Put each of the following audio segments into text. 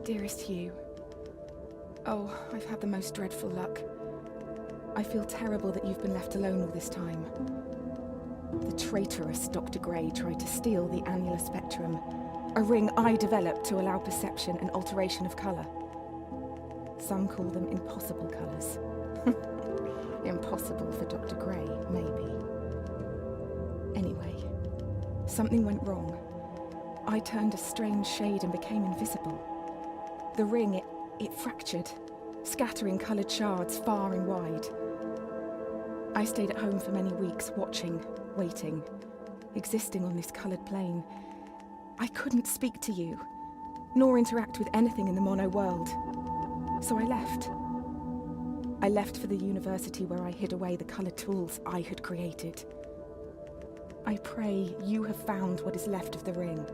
Dearest Hugh. Oh, I've had the most dreadful luck. I feel terrible that you've been left alone all this time. The traitorous Dr. Gray tried to steal the annular spectrum, a ring I developed to allow perception and alteration of colour. Some call them impossible colours. Impossible for Dr. Gray, maybe. Anyway, something went wrong. I turned a strange shade and became invisible. The ring, it fractured, scattering coloured shards far and wide. I stayed at home for many weeks, watching, waiting, existing on this coloured plane. I couldn't speak to you, nor interact with anything in the mono world. So I left. I left for the university where I hid away the coloured tools I had created. I pray you have found what is left of the ring.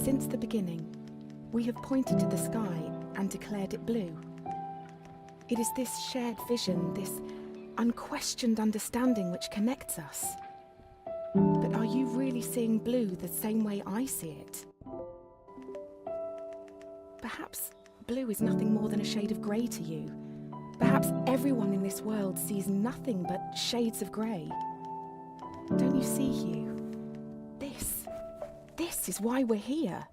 Since the beginning, we have pointed to the sky and declared it blue. It is this shared vision, this unquestioned understanding which connects us. But are you really seeing blue the same way I see it? Perhaps blue is nothing more than a shade of grey to you. Perhaps everyone in this world sees nothing but shades of grey. Don't you see, Hugh? This is why we're here.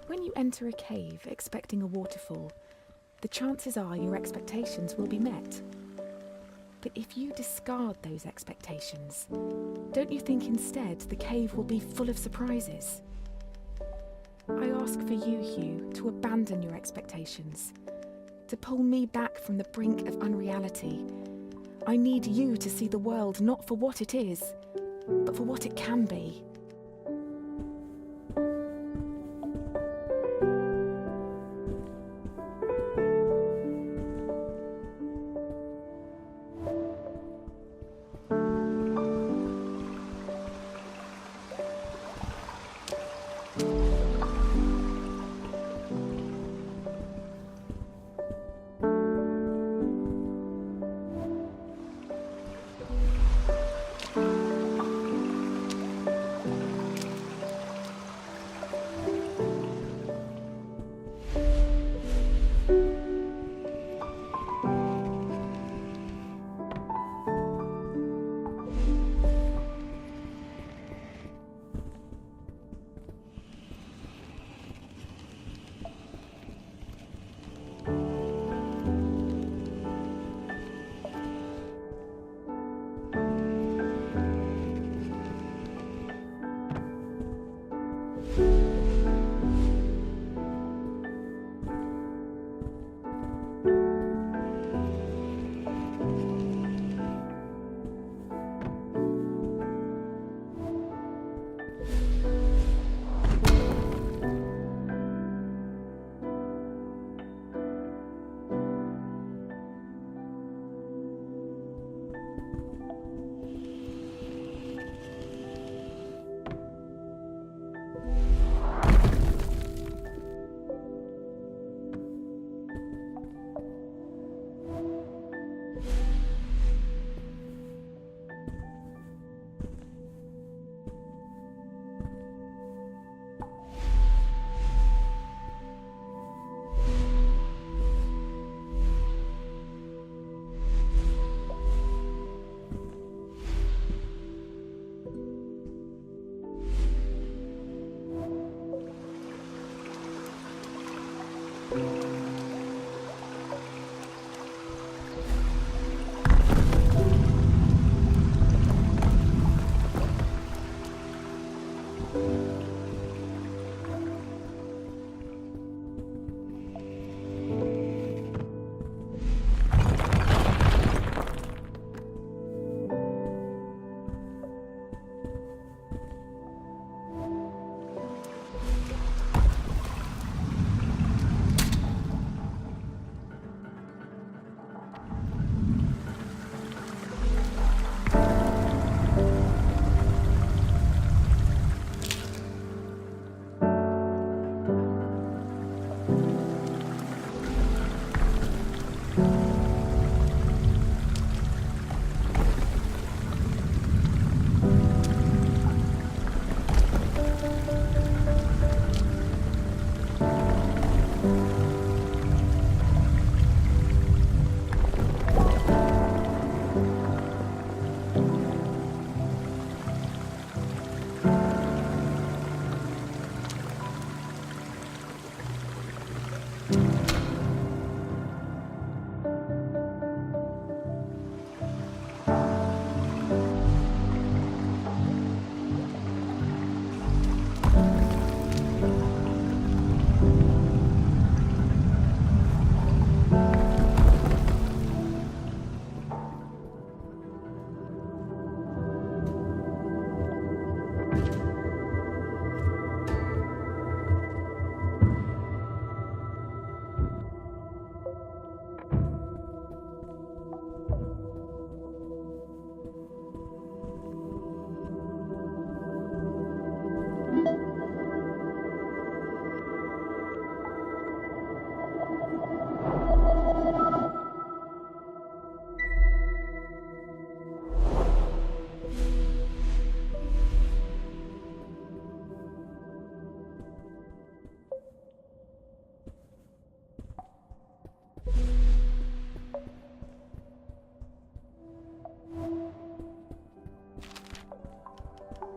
When you enter a cave expecting a waterfall, the chances are your expectations will be met. But if you discard those expectations, don't you think instead the cave will be full of surprises? I ask for you, Hugh, to abandon your expectations, to pull me back from the brink of unreality. I need you to see the world not for what it is, but for what it can be.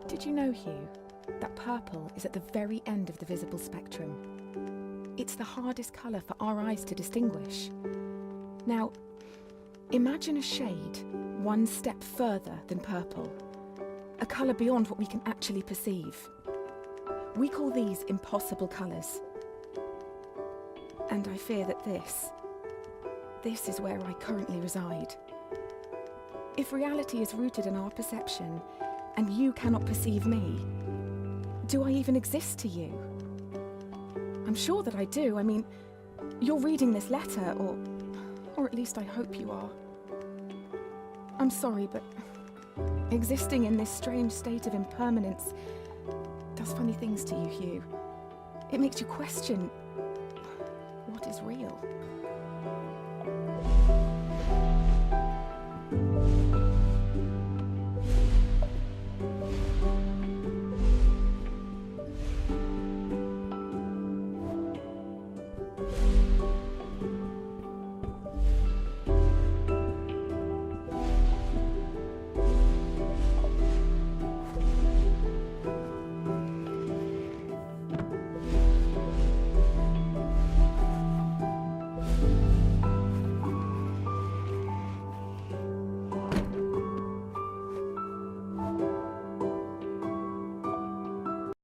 Did you know, Hugh, that purple is at the very end of the visible spectrum? It's the hardest colour for our eyes to distinguish. Now, imagine a shade one step further than purple, a colour beyond what we can actually perceive. We call these impossible colours. And I fear that this is where I currently reside. If reality is rooted in our perception, and you cannot perceive me, do I even exist to you? I'm sure that I do. I mean, you're reading this letter, or at least I hope you are. I'm sorry, but existing in this strange state of impermanence does funny things to you, Hugh. It makes you question what is real.